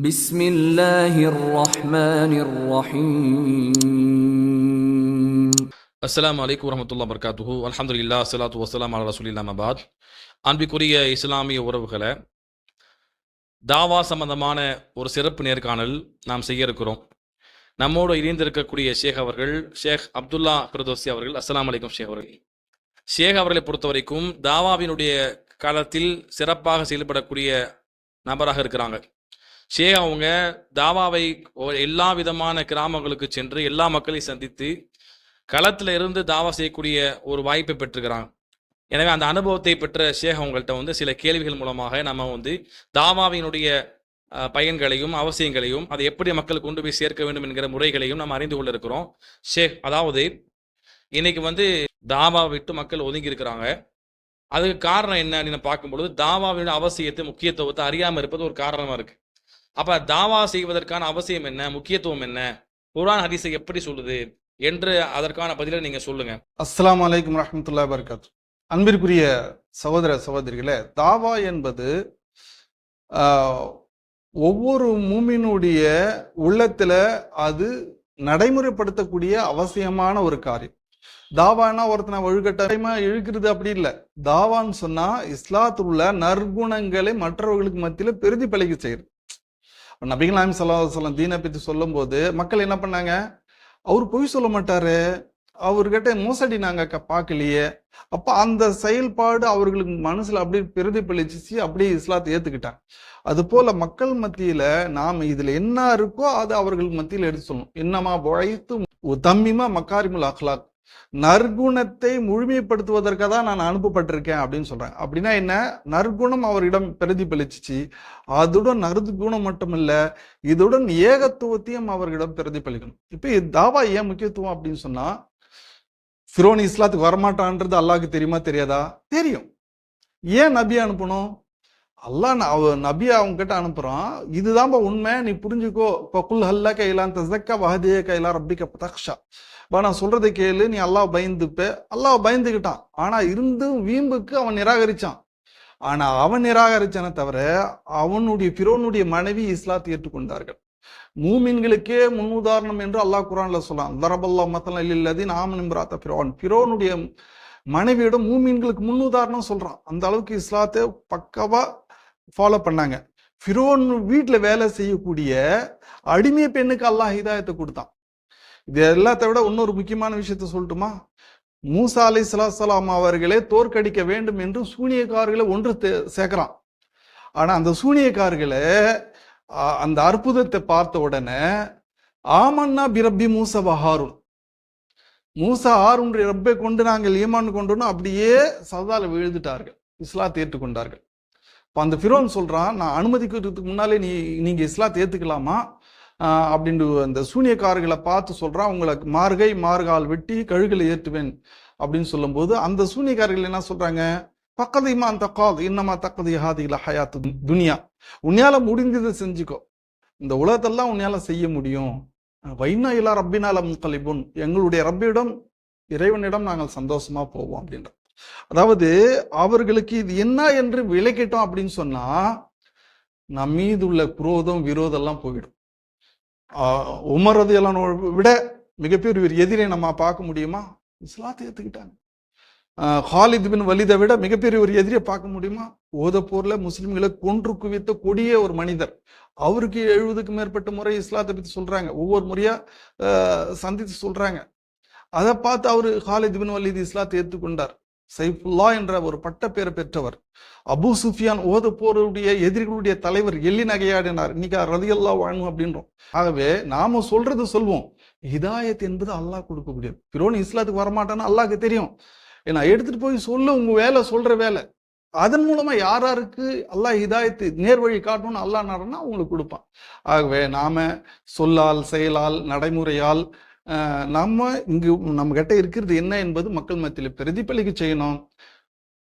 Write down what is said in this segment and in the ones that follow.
بسم الله الرحمن الرحيم. அஸ்ஸலாமு அலைக்கும் வரஹ்மத்துல்லாஹி வபரகாத்துஹு. அல்ஹம்துலில்லாஹ் ஸலாத்து வஸ்ஸலாமு அலா ரசூலில்லாஹ் அம்மாபாத். அன்பிற்குரிய இஸ்லாமிய உறவுகளை, தாவா சம்பந்தமான ஒரு சிறப்பு நேர்காணல் நாம் செய்ய இருக்கிறோம். நம்மோடு இணைந்திருக்கக்கூடிய ஷேக் அவர்கள் ஷேக் அப்துல்லா பிரதோசி அவர்கள். அஸ்ஸலாமு அலைக்கும் ஷேக் அவர்கள். ஷேக் அவர்களை பொறுத்த வரைக்கும் தாவாவினுடைய காலத்தில் சிறப்பாக செயல்படக்கூடிய நபராக இருக்கிறாங்க. ஷேக் அவங்க தாவாவை எல்லா விதமான கிராமங்களுக்கு சென்று எல்லா மக்களையும் சந்தித்து களத்தில் இருந்து தாவா செய்யக்கூடிய ஒரு வாய்ப்பை பெற்றிருக்கிறாங்க. எனவே அந்த அனுபவத்தை பெற்ற ஷேக் அவங்கள்ட்ட சில கேள்விகள் மூலமாக நம்ம தாவாவினுடைய பயன்களையும் அவசியங்களையும் அதை எப்படி மக்கள் கொண்டு போய் சேர்க்க வேண்டும் என்கிற முறைகளையும் நம்ம அறிந்து கொள்ள இருக்கிறோம். ஷேக், அதாவது இன்னைக்கு தாவா விட்டு மக்கள் ஒதுங்கி இருக்கிறாங்க. அதுக்கு காரணம் என்ன அப்படின்னு பார்க்கும்பொழுது, தாவாவின் அவசியத்தை முக்கியத்துவத்தை அறியாமல் இருப்பது ஒரு காரணமா இருக்கு. அப்ப தாவா செய்வதற்கான அவசியம் என்ன, முக்கியத்துவம் என்ன, குர்ஆன் ஹதீஸை எப்படி சொல்லுது என்று அதற்கான பதிலை நீங்க சொல்லுங்க. அஸ்ஸலாமு அலைக்கும் வரஹ்மத்துல்லாஹி வபரகாத்துஹு. அன்பிற்குரிய சகோதர சகோதரிகளே, தாவா என்பது ஒவ்வொரு மூமினுடைய உள்ளத்துல அது நடைமுறைப்படுத்தக்கூடிய அவசியமான ஒரு காரியம். தாவானா ஒருத்தனை வழிகட்டமா இழுக்கிறது அப்படி இல்லை. தாவான்னு சொன்னா இஸ்லாத்தில் உள்ள நற்குணங்களை மற்றவர்களுக்கு மத்தியில பிரதிபலிக்க செய்யுது. நபிகள் நாயகம் ஸல்லல்லாஹு அலைஹி வஸல்லம் தீனை பத்தி சொல்லும் போது மக்கள் என்ன பண்ணாங்க, அவர் பொய் சொல்ல மாட்டாரு, அவர்கிட்ட மோசடி நாங்க பார்க்கலையே. அப்ப அந்த செயல்பாடு அவர்களுக்கு மனசுல அப்படியே பிரதிபலிச்சு அப்படியே இஸ்லாத்தை ஏத்துக்கிட்டாங்க. அது போல மக்கள் மத்தியில நாம இதுல என்ன இருக்கோ அது அவர்களுக்கு மத்தியில எடுத்து சொல்லணும். என்னமா பொழைத்து தம்மிமா மக்காரிமுல் அஹ்லாக், நற்குணத்தை முழுமைப்படுத்துவதற்காக தான் நான் அனுப்பப்பட்டிருக்கேன் அப்படின்னு சொல்றாங்க. அப்படின்னா என்ன, நற்குணம் அவரிடம் பிரதிபலிச்சிச்சு. அதுடன் நற்குணம் மட்டுமில்ல, இதுடன் ஏகத்துவத்தையும் அவர்களிடம் பிரதிபலிக்கணும். இப்ப தாவா ஏன் முக்கியத்துவம் அப்படின்னு சொன்னா, ஃபிரௌன் இஸ்லாத்துக்கு வரமாட்டான்றது அல்லாஹ்க்கு தெரியுமா தெரியாதா? தெரியும். ஏன் நபியை அனுப்பணும்? அல்லாஹ் நபியை அவங்க கிட்ட அனுப்புறான். இதுதான்பா உண்மை, நீ புரிஞ்சுக்கோ. இப்போ குல் ஹல்லா கைலான் தஸக்கா வஹதிய கைலா ரப்பிக தக்ஷா. நான் சொல்றதை கேளு, நீ அல்லாஹ் பயந்துப்ப. அல்லாஹ் பயந்துக்கிட்டான். ஆனா இருந்தும் வீம்புக்கு அவன் நிராகரிச்சான். ஆனா அவன் நிராகரிச்சானே தவிர அவனுடைய ஃபிரௌனுடைய மனைவி இஸ்லாத்தை ஏற்றுக்கொண்டார்கள். மூமின்களுக்கே முன்னுதாரணம் என்று அல்லாஹ் குர்ஆன்ல சொல்லலாம். தரபல்லாஹு மஸலன் லில்லதீன ஆமனு இம்ராஅத்த ஃபிரௌன். ஃபிரௌனுடைய மனைவியோட மூமின்களுக்கு முன்னுதாரணம் சொல்றான். அந்த அளவுக்கு இஸ்லாத்தை பக்கவா ஃபாலோ பண்ணாங்க. ஃபிரௌன் வீட்டுல வேலை செய்யக்கூடிய அடிமை பெண்ணுக்கு அல்லாஹ் ஹிதாயத்தை கொடுத்தான். இது எல்லாத்தை விட இன்னொரு முக்கியமான விஷயத்த சொல்லட்டுமா? மூசா அலைஹிஸ்ஸலாம் அவர்களே தோற்கடிக்க வேண்டும் என்று சூனியக்காரர்களை ஒன்று சேர்க்கிறான். ஆனா அந்த சூனியக்காரர்களை அந்த அற்புதத்தை பார்த்த உடனே ஆமன்னா பிரப்பி மூசா வஹாரூன், மூசா ஹாரூனுடைய ரப்பை கொண்டு நாங்கள் ஈமான் கொண்டோம், அப்படியே சதால விழுந்துட்டார்கள், இஸ்லாத்தை ஏற்றுக்கொண்டார்கள். இப்போ அந்த ஃபிரௌன் சொல்றான், நான் அனுமதிக்கிறதுக்கு முன்னாலே நீங்க இஸ்லாத்தை ஏத்துக்கலாமா அப்படின்ட்டு அந்த சூனியக்காரர்களை பார்த்து சொல்றான், உங்களுக்கு மார்கால் வெட்டி கழுகளை ஏற்றுவேன் அப்படின்னு சொல்லும் போது அந்த சூனியக்காரர்கள் என்ன சொல்றாங்க, பக்கத்து இமான் தக்காது இன்னமா தக்கது ஹாதில ஹயாத்து துனியா, உன்னையால முடிஞ்சதை செஞ்சுக்கோ, இந்த உலகத்தெல்லாம் உன்னையால செய்ய முடியும். வைனா இல்லா ரப்பினால முன்கலிபுன், எங்களுடைய ரப்பியிடம் இறைவனிடம் நாங்கள் சந்தோஷமா போவோம் அப்படின்ற. அதாவது அவர்களுக்கு இது என்ன என்று விளக்கிட்டோம் அப்படின்னு சொன்னா நம் மீது உள்ள குரோதம் விரோதம் எல்லாம் போயிடும். உமர் ரலியல்லாஹு அன்ஹு விட மிகப்பெரிய ஒரு எதிரை நம்ம பார்க்க முடியுமா? இஸ்லாத்தை ஏத்துக்கிட்டாங்க. ஹாலித் பின் வலிதை விட மிகப்பெரிய ஒரு எதிரியை பார்க்க முடியுமா? ஓத போர்ல முஸ்லிம்களை கொன்று குவித்த கொடிய ஒரு மனிதர். அவருக்கு 70க்கும் மேற்பட்ட முறை இஸ்லாத்தை பத்தி சொல்றாங்க, ஒவ்வொரு முறையா சந்தித்து சொல்றாங்க. அதை பார்த்து அவரு ஹாலித் பின் வலித் இஸ்லாத்தை ஏற்றுக்கொண்டார். சைஃபுல்லா என்ற ஒரு பட்ட பேரை பெற்றவர். அபு சுஃபியான் ஓத போருடைய எதிரிகளுடைய தலைவர், எள்ளி நகையாடினார். இன்னைக்கு ரலியல்லாஹு அன்ஹு அப்படின்றோம். ஆகவே நாம சொல்றது சொல்வோம், ஹிதாயத் என்பது அல்லாஹ் கொடுக்கக்கூடியது. ஃபிரௌன் இஸ்லாத்துக்கு வரமாட்டான்னு அல்லாஹ்க்கு தெரியும். ஏன்னா எடுத்துட்டு போய் சொல்லு, உங்க வேலை சொல்ற வேலை. அதன் மூலமா யாராருக்கு அல்லாஹ் ஹிதாயத்து நேர்வழி காட்டணும்னு அல்லாஹ் நாடுனா அவங்களுக்கு கொடுப்பான். ஆகவே நாம சொல்லால் செயலால் நடைமுறையால் நம்ம கிட்ட இருக்கிறது என்ன என்பது மக்கள் மத்தியில் பிரதிபலிக்க செய்யணும்.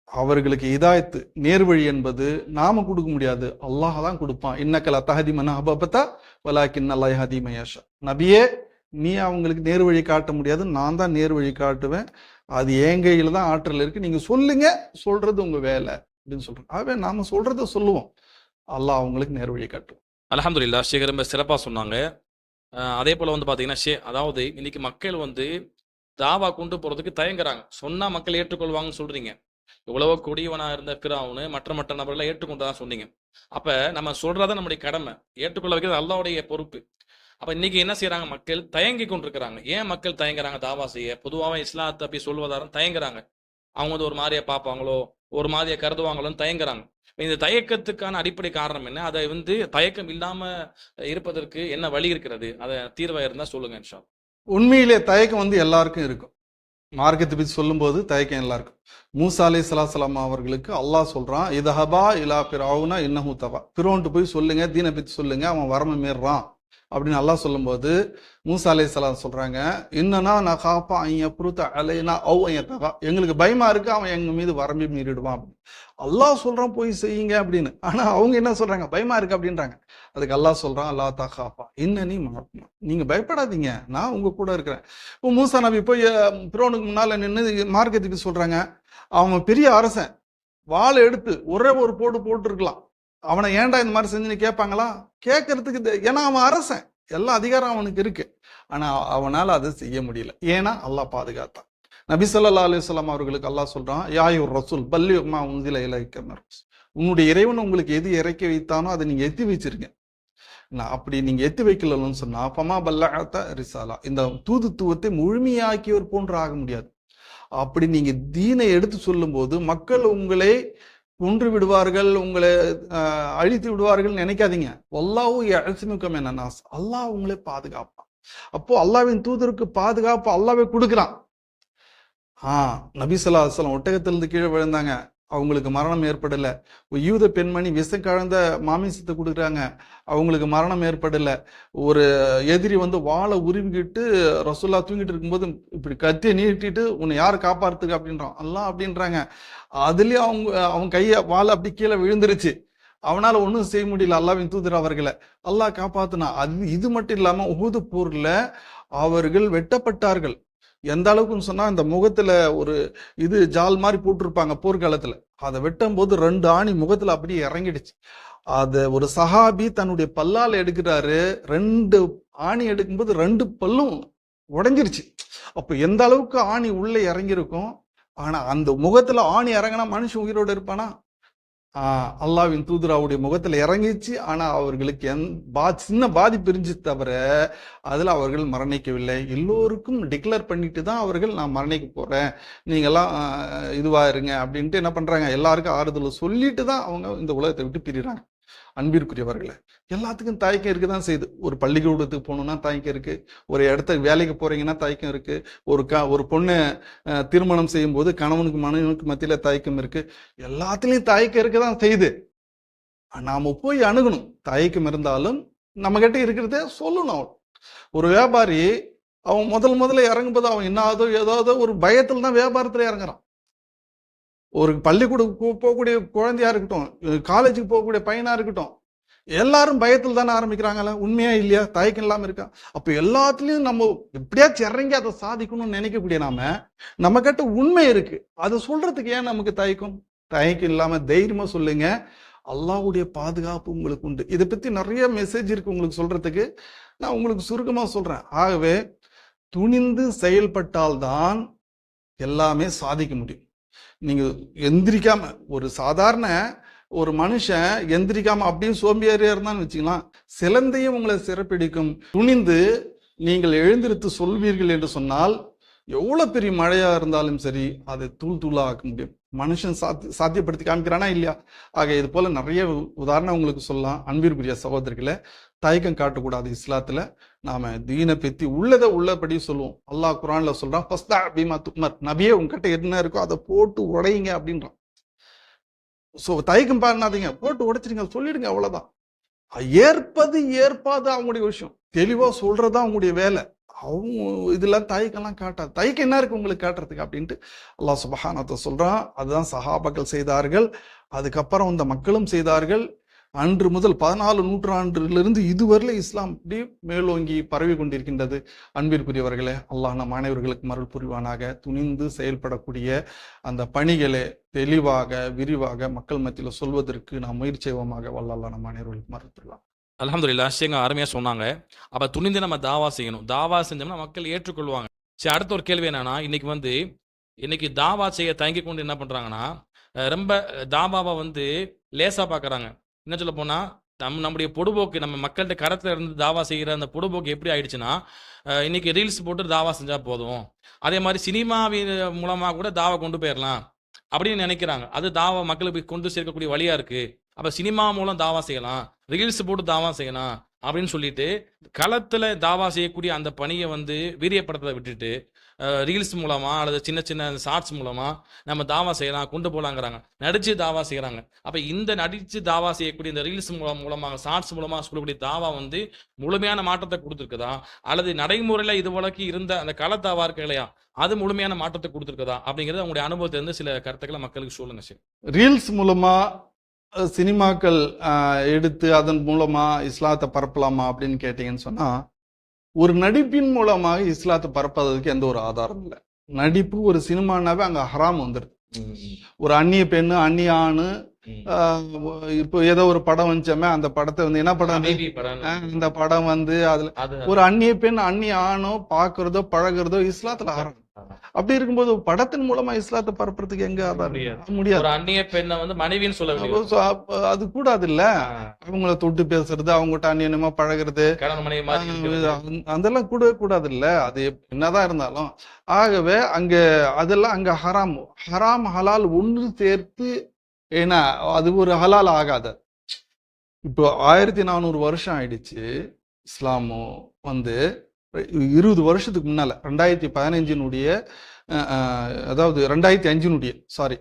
அவர்களுக்கு ஹிதாயத்து நேர்வழி என்பது நாம கொடுக்க முடியாது, அல்லாஹ் தான் கொடுப்பான். இன்னக்கல தஹதி மன் அஹ்பப்த வலாக்கின் அல்லாஹ் யஹ்தி மன் யஷா. நபியே, நீ அவங்களுக்கு நேர்வழி காட்ட முடியாது, நான் தான் நேர்வழி காட்டுவேன். அது என் கையில தான் ஆற்றல் இருக்கு, நீங்க சொல்லுங்க, சொல்றது உங்க வேலை அப்படின்னு சொல்றோம். ஆகவே நாம சொல்றத சொல்லுவோம், அல்லாஹ் அவங்களுக்கு நேர்வழி காட்டுவோம். அல்ஹம்துலில்லாஹ் ஷேக் ரொம்ப சிறப்பாக சொன்னாங்க. அதே போல் வந்து பார்த்தீங்கன்னா அதாவது இன்னைக்கு மக்கள் வந்து தாவா கொண்டு போகிறதுக்கு தயங்குறாங்க. சொன்னால் மக்கள் ஏற்றுக்கொள்வாங்கன்னு சொல்கிறீங்க. எவ்வளவோ கொடியவனாக இருந்த பிறவுன்னு மற்ற நபர்களை ஏற்றுக்கொண்டதான் சொன்னீங்க. அப்போ நம்ம சொல்கிறத நம்முடைய கடமை, ஏற்றுக்கொள்ள வைக்கிறது அல்லாஹ்வுடைய பொறுப்பு. அப்போ இன்னைக்கு என்ன செய்கிறாங்க, மக்கள் தயங்கி கொண்டிருக்கிறாங்க. ஏன் மக்கள் தயங்குறாங்க தாவா செய்ய? பொதுவாகவே இஸ்லாத்தை அப்படி சொல்வதாரும் தயங்குறாங்க. அவங்க வந்து ஒரு மாதிரியை பார்ப்பாங்களோ, ஒரு மாதிரியை கருதுவாங்களோன்னு தயங்குறாங்க. இந்த தயக்கத்துக்கான அடிப்படை காரணம் என்ன? அதை வந்து தயக்கம் இல்லாமல் இருப்பதற்கு என்ன வழி இருக்கிறது? அதை தீர்வாக இருந்தால் சொல்லுங்க இன்ஷா. உண்மையிலே தயக்கம் வந்து எல்லாருக்கும் இருக்கும். மார்க்கத்தை பற்றி சொல்லும்போது தயக்கம் எல்லாருக்கும். மூசா அலைஹிஸ்ஸலாம் அவர்களுக்கு அல்லாஹ் சொல்றான், இதஹபா இலா ஃபிரௌன இன்னஹு தகா, ஃபிரௌன்ட்டு போய் சொல்லுங்க, தீனை பற்றி சொல்லுங்க, அவன் வரம்பு மீறான் அப்படின்னு அல்லாஹ் சொல்லும்போது மூசா அலைஹிஸ்ஸலாம் சொல்றாங்க, இன்னனா நகாஃபா அன் யஃப்ருத அலைனா அவ் அன் யதகா, எங்களுக்கு பயமா இருக்கு அவன் எங்க மீது வரம்பு மீறிடுவான் அப்படின்னு. அல்லாஹ் சொல்றான் போய் செய்யுங்க அப்படின்னு. ஆனா அவங்க என்ன சொல்றாங்க, பயமா இருக்கு அப்படின்றாங்க. அதுக்கு அல்லாஹ் சொல்றான், அல்லா தகாஃபா இன்னனி மஅக்கும், நீங்க பயப்படாதீங்க, நான் உங்க கூட இருக்கிறேன். இப்போ மூசா நபி போய் ஃபிரௌனுக்கு முன்னால நின்று மார்க்கத்துக்கு சொல்றாங்க. அவன் பெரிய அரசன், வாளை எடுத்து ஒரே ஒரு போட்டுருக்கலாம். அவனை ஏன்டா இந்த மாதிரி செஞ்சுன்னு கேட்பாங்களா? கேட்கறதுக்கு ஏன்னா அவன் அரசன், எல்லா அதிகாரம் அவனுக்கு இருக்கு. ஆனா அவனால அதை செய்ய முடியல. ஏன்னா அல்லாஹ் பாதுகாத்தான். நபி ஸல்லல்லாஹு அலைஹி வஸல்லம் அவர்களுக்கு அல்லாஹ் சொல்றான், யாயுர் ரசூல் பல்லிக் மா உன்சில இலைக்க மிர் ரப்பி, உன்னுடைய இறைவன் உங்களுக்கு எது இறக்கி வைத்தானோ அதை நீங்க எத்தி வச்சிருங்க. நான் அப்படி நீங்க எத்தி வைக்கலன்னு சொன்னா ஃபமா பல்லஅத ரிசாலா, இந்த தூதுத்துவத்தை முழுமையாக்கியவர் போன்று ஆக முடியாது. அப்படி நீங்க தீனை எடுத்து சொல்லும் போது மக்கள் உங்களை கொன்று விடுவார்கள், உங்களை அழித்து விடுவார்கள் நினைக்காதீங்க. வல்லாஹு யஅஸிமுக மினன் நாஸ், அல்லாஹ் உங்களை பாதுகாப்பான். அப்போ அல்லாஹ்வின் தூதருக்கு பாதுகாப்பு அல்லாஹ்வே கொடுக்குறான். நபி ஸல்லல்லாஹு அலைஹி வஸல்லம் ஒட்டகத்திலிருந்து கீழே விழுந்தாங்க, அவங்களுக்கு மரணம் ஏற்படல. யூத பெண்மணி விஷம் கலந்த மாமிசத்தை கொடுக்குறாங்க, அவங்களுக்கு மரணம் ஏற்படல. ஒரு எதிரி வந்து வாளை உருவிக்கிட்டு ரசூல்லா தூங்கிட்டு இருக்கும்போது இப்படி கத்தியை நீட்டிட்டு உன்னை யார் காப்பாத்துக்கு அப்படின்றான் அல்லாஹ் அப்படின்றாங்க. அதுலயும் அவங்க கையை வாழை அப்படி கீழே விழுந்துருச்சு. அவனால ஒன்றும் செய்ய முடியல அல்லாஹ்வின் தூதர் அவர்களை. அல்லாஹ் காப்பாத்துனா. இது மட்டும் இல்லாம உஹுது போர்ல அவர்கள் வெட்டப்பட்டார்கள். எந்த அளவுக்குன்னு சொன்னா, இந்த முகத்துல ஒரு ஜால் மாதிரி போட்டிருப்பாங்க போர்க்காலத்துல, அதை வெட்டும் போது 2 ஆணி முகத்துல அப்படியே இறங்கிடுச்சு. அத ஒரு சஹாபி தன்னுடைய பல்லால எடுக்கிறாரு, 2 ஆணி எடுக்கும்போது 2 பல்லும் உடைஞ்சிருச்சு. அப்ப எந்த அளவுக்கு ஆணி உள்ள இறங்கியிருக்கும். ஆனா அந்த முகத்துல ஆணி இறங்கினா மனுஷன் உயிரோடு இருப்பானா? அல்லாஹ்வின் தூதராவுடைய முகத்துல இறங்கிச்சு. ஆனா அவர்களுக்கு சின்ன பாதிப்பு இருந்துச்சு தவிர அதுல அவர்கள் மரணிக்கவில்லை. எல்லோருக்கும் டிக்ளேர் பண்ணிட்டு தான் அவர்கள், நான் மரணிக்க போறேன், நீங்கெல்லாம் இதுவா இருங்க அப்படின்ட்டு என்ன பண்றாங்க, எல்லாருக்கும் ஆறுதல் சொல்லிட்டு தான் அவங்க இந்த உலகத்தை விட்டு பிரிறாங்க. அன்பிற்குரியவர்களே, எல்லாத்துக்கும் தயக்கம் இருக்குதான் செய்யுது. ஒரு பள்ளிக்கூடத்துக்கு போகணும்னா தயக்கம் இருக்கு, ஒரு இடத்துக்கு வேலைக்கு போறீங்கன்னா தயக்கம் இருக்கு, ஒரு பொண்ணு திருமணம் செய்யும் போது கணவனுக்கு மனைவிக்கு மத்தியில தயக்கம் இருக்கு. எல்லாத்துலயும் தயக்கம் இருக்குதான் செய்யுது. நாம போய் அணுகணும். தயக்கம் இருந்தாலும் நம்ம கிட்ட இருக்கிறதே சொல்லணும். ஒரு வியாபாரி அவன் முதல்ல இறங்கும்போது அவன் என்னாவதோ ஏதாவது ஒரு பயத்துல தான் வியாபாரத்துல இறங்குறான். ஒரு பள்ளிக்கூடம் போகக்கூடிய குழந்தையா இருக்கட்டும், காலேஜுக்கு போகக்கூடிய பையனா இருக்கட்டும், எல்லாரும் பயத்தில் தானே ஆரம்பிக்கிறாங்களா? உண்மையா இல்லையா? தயக்கம் இல்லாம இருக்கா? அப்ப எல்லாத்துலயும் நம்ம எப்படியாச்சும் இறங்கி அதை சாதிக்கணும்னு நினைக்கக்கூடிய நம்ம கிட்ட உண்மை இருக்கு, அதை சொல்றதுக்கு ஏன் நமக்கு தயக்கம்? தயக்கம் இல்லாம தைரியமா சொல்லுங்க, அல்லாஹ்வுடைய பாதுகாப்பு உங்களுக்கு உண்டு. இதை பத்தி நிறைய மெசேஜ் இருக்கு உங்களுக்கு சொல்றதுக்கு. நான் உங்களுக்கு சுருக்கமா சொல்றேன். ஆகவே துணிந்து செயல்பட்டால்தான் எல்லாமே சாதிக்க முடியும். நீங்க எந்திரிக்காம, ஒரு சாதாரண ஒரு மனுஷன் எந்திரிக்காம அப்படியே சோம்பேறியா இருந்தான்னு வச்சுக்கலாம், சிலந்தையும் உங்களை சிறப்பிடிக்கும். துணிந்து நீங்கள் எழுந்திருத்து சொல்வீர்கள் என்று சொன்னால் எவ்வளவு பெரிய மழையா இருந்தாலும் சரி அதை தூளா ஆக்க முடியும். மனுஷன் சாத்தியப்படுத்தி காமிக்கிறானா இல்லையா? ஆக இது போல நிறைய உதாரணம் உங்களுக்கு சொல்லலாம். அன்பிற்குரிய சகோதரர்களே, தயக்கம் காட்டக்கூடாது. இஸ்லாத்துல நாம தீனை பத்தி உள்ளதை உள்ளபடி சொல்லுவோம். அல்லாஹ் குர்ஆன்ல சொல்றான், ஃபஸ்தா பிமா துமர், நபியே உங்ககிட்ட என்ன இருக்கோ அதை போட்டு உடையுங்க அப்படின்றான். சோ தயக்கம் பண்ணாதீங்க, போட்டு உடைச்சிருங்க, சொல்லிடுங்க, அவ்வளவுதான். ஏற்பாது அவங்களுடைய விஷயம், தெளிவா சொல்றதா அவங்களுடைய வேலை. அவங்க இதெல்லாம் தயக்கம்லாம் காட்டாது. தயக்கம் என்ன இருக்கு உங்களுக்கு காட்டுறதுக்கு அப்படின்ட்டு அல்லாஹ் சுப்ஹானஹு வ தஆலா சொல்றான். அதுதான் சஹாபாக்கள் செய்தார்கள், அதுக்கப்புறம் இந்த மக்களும் செய்தார்கள். அன்று முதல் 14 நூற்றாண்டிலிருந்து இதுவரையில இஸ்லாம் அப்படி மேலோங்கி பரவி கொண்டிருக்கின்றது. அன்பிற்குரியவர்களே, அல்லாஹ் நம் அனைவர்களுக்கு அருள் புரிவானாக. துணிந்து செயல்படக்கூடிய அந்த பணிகளை தெளிவாக விரிவாக மக்கள் மத்தியில் சொல்வதற்கு நாம் முயற்சி செய்வோமாக. வல்ல அல்லாஹ் நம் அனைவர்களுக்கு அருள் புரிவான். அல்ஹம்துலில்லாஹ் ஷேங்க அருமையாக சொன்னாங்க. அப்போ துணிந்து நம்ம தாவா செய்யணும். தாவா செஞ்சோம்னா மக்கள் ஏற்றுக்கொள்வாங்க. சரி, அடுத்த ஒரு கேள்வி என்னன்னா, இன்னைக்கு தாவா செய்ய தயங்கி கொண்டு என்ன பண்ணுறாங்கன்னா, ரொம்ப தாவாவை லேசாக பார்க்குறாங்க. என்ன சொல்ல போனால், நம்முடைய பொடுபோக்கு, நம்ம மக்கள்கிட்ட கரத்தில் இருந்து தாவா செய்கிற அந்த பொடுபோக்கு எப்படி ஆயிடுச்சுன்னா, இன்னைக்கு ரீல்ஸ் போட்டு தாவா செஞ்சால் போதும், அதே மாதிரி சினிமாவின் மூலமாக கூட தாவா கொண்டு போயிடலாம் அப்படின்னு நினைக்கிறாங்க. அது தாவா மக்களுக்கு கொண்டு சேர்க்கக்கூடிய வழியாக இருக்குது. அப்போ சினிமா மூலம் தாவா செய்யலாம், ரீல்ஸ் போட்டு தாவா செய்யலாம் அப்படின்னு சொல்லிட்டு களத்தில் தாவா செய்யக்கூடிய அந்த பணியை வீரியப்படுத்ததை விட்டுட்டு ரீல்ஸ் மூலமா அல்லது சின்ன சின்ன ஷார்ட்ஸ் மூலமா நம்ம தாவா செய்யலாம், கொண்டு போகலாங்கிறாங்க. நடிச்சு தாவா செய்கிறாங்க. அப்போ இந்த நடிச்சு தாவா செய்யக்கூடிய இந்த ரீல்ஸ் மூலமாக ஷார்ட்ஸ் மூலமாக சொல்லக்கூடிய தாவா முழுமையான மாற்றத்தை கொடுத்துருக்குதா, அல்லது நடைமுறையில் இது வரைக்கும் இருந்த அந்த கள தாவா இருக்கு இல்லையா, அது முழுமையான மாற்றத்தை கொடுத்துருக்குதா அப்படிங்கிறது உங்களுடைய அனுபவத்திலிருந்து சில கருத்துக்களை மக்களுக்கு சொல்லுங்க சார். ரீல்ஸ் மூலமா சினிமாக்கள் எடுத்து அதன் மூலமா இஸ்லாத்தை பரப்பலாமா அப்படின்னு கேட்டீங்கன்னு சொன்னா, ஒரு நடிப்பின் மூலமாக இஸ்லாத்தை பரப்பதற்கு எந்த ஒரு ஆதாரம் இல்லை. நடிப்பு ஒரு சினிமானாவே அங்க ஹராம் வந்துடுது. ஒரு அந்நிய பெண்ணு அந்நிய ஆணு, இப்போ ஏதோ ஒரு படம் வந்துச்சோமே, அந்த படத்தை என்ன படம், இந்த படம் அதுல ஒரு அந்நிய பெண் அந்நிய ஆணோ பாக்குறதோ பழகுறதோ இஸ்லாத்துல ஹராம். அப்படி இருக்கும்போது படத்தின் மூலமா இஸ்லாத்தை பரப்புறதுக்கு எங்க ஆதாரம்? முடியாது. அந்நிய பெண்ணை மனைவின்னு சொல்ல அது கூடாது இல்ல. அவங்கள தொட்டு பேசுறது, அவங்ககிட்ட அந்நியமா பழகுறது, அதெல்லாம் கூட கூடாது இல்ல. அது என்னதான் இருந்தாலும் ஆகவே அதெல்லாம் அங்க ஹராம். ஹராம் ஹலால் ஒன்று சேர்த்து, ஏன்னா அது ஒரு ஹலால் ஆகாத. இப்போ 1400 வருஷம் ஆயிடுச்சு. இஸ்லாமும் 20 வருஷத்துக்கு முன்னால 2015 அதாவது 2005 சாரி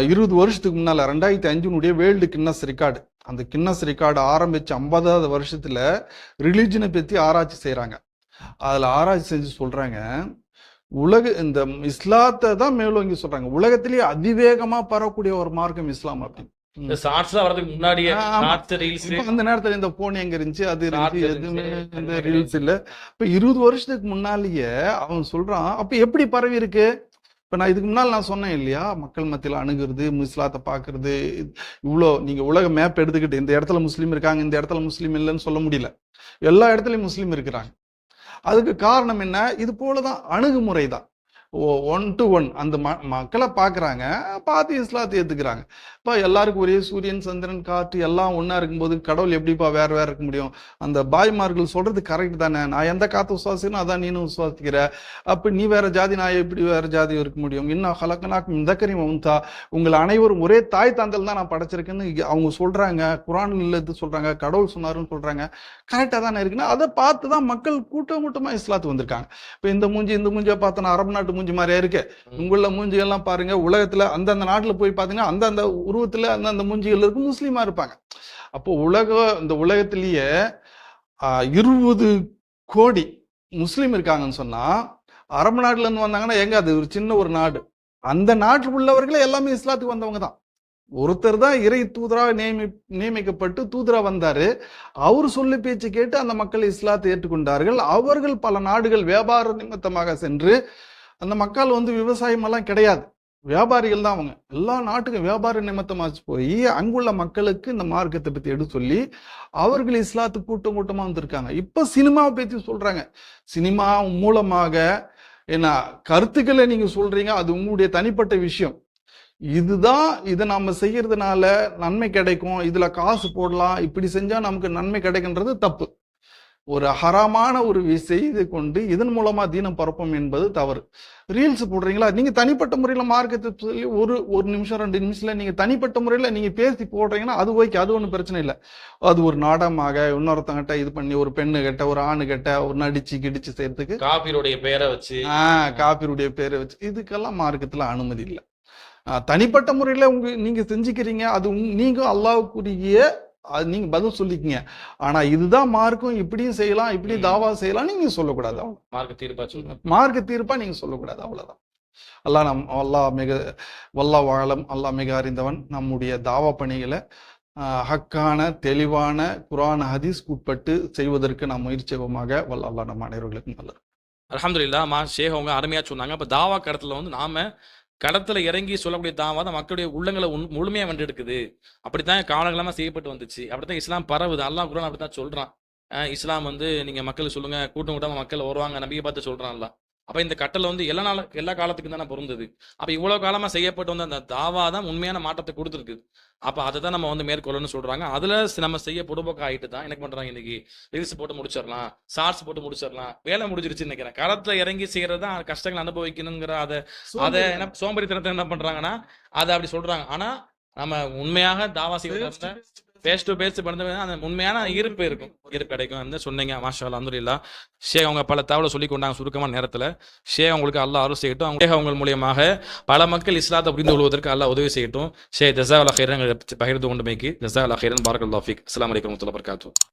20 வருஷத்துக்கு முன்னால 2005 வேர்ல்டு கின்னஸ் ரெக்கார்டு. அந்த கின்னஸ் ரெக்கார்டு ஆரம்பிச்ச 50வது வருஷத்துல ரிலிஜனை பத்தி ஆராய்ச்சி செய்யறாங்க. அதுல ஆராய்ச்சி செஞ்சு சொல்றாங்க, இந்த இஸ்லாத்தை தான் மேலோங்கி சொல்றாங்க. உலகத்திலேயே அதிவேகமா பரவக்கூடிய ஒரு மார்க்கம் இஸ்லாம் அப்படின்னு. அந்த நேரத்துல இந்த போன் எங்க இருந்துச்சு, அது இருந்துச்சு, எதுவுமே இந்த ரீல்ஸ் இல்ல. இப்ப 20 வருஷத்துக்கு முன்னாலேயே அவன் சொல்றான், அப்ப எப்படி பரவி இருக்கு? இப்ப நான் இதுக்கு முன்னால் நான் சொன்னேன் இல்லையா, மக்கள் மத்தியில அணுகிறது, இஸ்லாத்தை பாக்குறது, இவ்வளோ நீங்க உலக மேப் எடுத்துக்கிட்டு இந்த இடத்துல முஸ்லீம் இருக்காங்க, இந்த இடத்துல முஸ்லீம் இல்லைன்னு சொல்ல முடியல. எல்லா இடத்துலயும் முஸ்லீம் இருக்கிறாங்க. அதுக்கு காரணம் என்ன? இது போலதான் அணுகுமுறை தான். 1 to 1 அந்த மக்களை பாக்குறாங்க, பார்த்து இஸ்லாத்தை ஏத்துக்கிறாங்க. இப்ப எல்லாருக்கும் ஒரே சூரியன் சந்திரன் காற்று எல்லாம் ஒன்னா இருக்கும்போது கடவுள் எப்படிப்பா வேற வேற இருக்க முடியும்? அந்த பாய்மார்கள் சொல்றது கரெக்ட் தானே. நான் எந்த காத்து விசுவாசிக்கணும் அதான் நீனும் விசுவாசிக்கிற. அப்ப நீ வேற ஜாதி, நான் எப்படி வேற ஜாதி இருக்க முடியும்? இன்னும் ஹலக்கனாக்கும் இந்தக்கரி மவுந்தா, உங்களை அனைவரும் ஒரே தாய் தாந்தல் தான் நான் படைச்சிருக்கேன்னு அவங்க சொல்றாங்க. குரான் இல்லது சொல்றாங்க, கடவுள் சொன்னாருன்னு சொல்றாங்க. கரெக்டா தானே இருக்குன்னா அதை பார்த்துதான் மக்கள் கூட்டமா இஸ்லாத்து வந்திருக்காங்க. இப்ப இந்த மூஞ்சியை பார்த்தோன்னா அரபு நாட்டு மூஞ்சி மாதிரியா இருக்கு. உங்கள மூஞ்சி எல்லாம் பாருங்க, உலகத்துல அந்தந்த நாட்டுல போய் பாத்தீங்கன்னா அந்தந்த உருவத்துல அந்தந்த மூஞ்சிகள் இருக்கும், முஸ்லீமா இருப்பாங்க. அப்போ இந்த உலகத்திலேயே 20 கோடி முஸ்லீம் இருக்காங்கன்னு சொன்னா, அரபு நாட்டுல இருந்து வந்தாங்கன்னா எங்க அது ஒரு சின்ன ஒரு நாடு. அந்த நாட்டில் உள்ளவர்களே எல்லாமே இஸ்லாத்துக்கு வந்தவங்க தான். ஒருத்தர் தான் இறை தூதரா நியமிக்கப்பட்டு தூதரா வந்தாரு. அவர் சொல்லி பேச்சு கேட்டு அந்த மக்கள் இஸ்லாத்தை ஏற்றுக்கொண்டார்கள். அவர்கள் பல நாடுகள் வியாபார நிமித்தமாக சென்று, அந்த மக்கள் விவசாயம் எல்லாம் கிடையாது, வியாபாரிகள் தான் அவங்க. எல்லா நாட்டுக்கும் வியாபார நிமித்தமாச்சு போய் அங்குள்ள மக்களுக்கு இந்த மார்க்கத்தை பத்தி எடுத்து சொல்லி அவர்கள் இஸ்லாத்துக்கு கூட்டமா வந்திருக்காங்க. இப்ப சினிமாவை பத்தி சொல்றாங்க. சினிமா மூலமாக என்ன கருத்துக்களை நீங்க சொல்றீங்க, அது உங்களுடைய தனிப்பட்ட விஷயம். இதை நம்ம செய்யறதுனால நன்மை கிடைக்கும், இதுல காசு போடலாம், இப்படி செஞ்சா நமக்கு நன்மை கிடைக்குன்றது தப்பு. ஒரு ஹராமான ஒரு செய்து கொண்டு இதன் மூலமா தீனம் பரப்போம் என்பது தவறு. ரீல்ஸ் போடுறீங்களா, நீங்க தனிப்பட்ட முறையில மார்க்கத்தை சொல்லி ஒரு நிமிஷம் 2 நிமிஷத்துல நீங்க தனிப்பட்ட முறையில நீங்க பேசி போடுறீங்கன்னா அது ஓகே, அது ஒன்றும் பிரச்சனை இல்லை. அது ஒரு நாடகமாக இன்னொருத்தங்கிட்ட இது பண்ணி ஒரு பெண்ணு கிட்ட ஒரு ஆணு கிட்ட ஒரு நடிச்சு கிடிச்சு செய்யறதுக்கு காபிருடைய பேரை வச்சு இதுக்கெல்லாம் மார்க்கத்துல அனுமதி இல்லை. தனிப்பட்ட முறையில நீங்க செஞ்சுக்கிறீங்க, அது நீங்க அல்லாஹ்வுக்குரிய அது நீங்க பதில் சொல்லிக்கீங்க. ஆனா இதுதான் மார்க்கும், இப்படியும் செய்யலாம், இப்படி தாவா செய்யலாம் நீங்க சொல்லக்கூடாது. மார்க்க தீர்ப்பா நீங்க சொல்லக்கூடாது, அவ்வளவுதான். அல்லாஹ் வாழம், அல்லாஹ் மிக அறிந்தவன். நம்முடைய தாவா பணிகளை ஹக்கான தெளிவான குர்ஆன் ஹதீஸ் உட்பட்டு செய்வதற்கு நாம் முயற்சிவமாக அல்லாஹ் நம்ம அனைவர்களுக்கும் நல்லது. அல்ஹம்துலில்லாஹ் ஷேக் அவங்க அருமையா சொன்னாங்க. அப்ப தாவா கடத்துல நாம களத்துல இறங்கி சொல்லக்கூடிய தாவா தான் மக்களுடைய உள்ளங்களை முழுமையா வென்றெடுக்குது. அப்படித்தான் காலங்காலமா செய்யப்பட்டு வந்துச்சு. அப்படித்தான் இஸ்லாம் பரவுது. அல்லாஹ் குர்ஆன் அப்படித்தான் சொல்றான். இஸ்லாம் வந்து நீங்க மக்களுக்கு சொல்லுங்க, கூட்டம் கூட்டமா மக்கள் வருவாங்க, நபியை பார்த்து சொல்றான் அல்லாஹ். அப்ப இந்த கட்டளை வந்து எல்லா காலத்துக்கும் தானே பொருந்தது. அப்ப இவ்வளவு காலமா செய்யப்பட்டு வந்த அந்த தாவா தான் உண்மையான மாற்றத்தை கொடுத்துருக்கு. அப்ப அதை தான் நம்ம வந்து மேற்கொள்ளணும்னு சொல்றாங்க. அதுல நம்ம செய்ய பொடுபோக்கு ஆயிட்டு தான் என்ன பண்றாங்க, இன்னைக்கு ரீல்ஸ் போட்டு முடிச்சிடலாம், ஷார்ட்ஸ் போட்டு முடிச்சிடலாம், வேலை முடிஞ்சிருச்சுன்னு நினைக்கிறேன். களத்துல இறங்கி செய்யறது தான் கஷ்டங்கள் அனுபவிக்கணுங்கிற அதை என்ன சோம்பேறித்தனத்தை என்ன பண்றாங்கன்னா அதை அப்படி சொல்றாங்க. ஆனா நம்ம உண்மையாக தாவா செய்வதை பேஸ் டு பேஸ் பண்ணுறது அந்த உண்மையான இருப்பு கிடைக்கும். வந்து சொன்னீங்க மாஷா அல்லாஹ் அல்ஹம்துலில்லாஹ். ஷேக் அவங்க பல தகவலை சொல்லி கொண்டாங்க சுருக்கமான நேரத்தில். ஷேக் அவங்களுக்கு அல்லாஹ் அருள் செய்யட்டும். அவங்க மூலியமாக பல மக்கள் இஸ்லாத்தை புரிந்து கொள்வதற்கு அல்லாஹ் உதவி செய்யட்டும். ஷேக் ஜஸாக்கல்லாஹ் ஹைரன் பகிர்ந்து கொண்டு மேக்கி ஜஸாக்கல்லாஹ் ஹைரன் பாரக்கல்லாஹு ஃபீக். அஸ்ஸலாமு அலைக்கும் வரஹ்மத்துல்லாஹி வபரகாத்துஹு.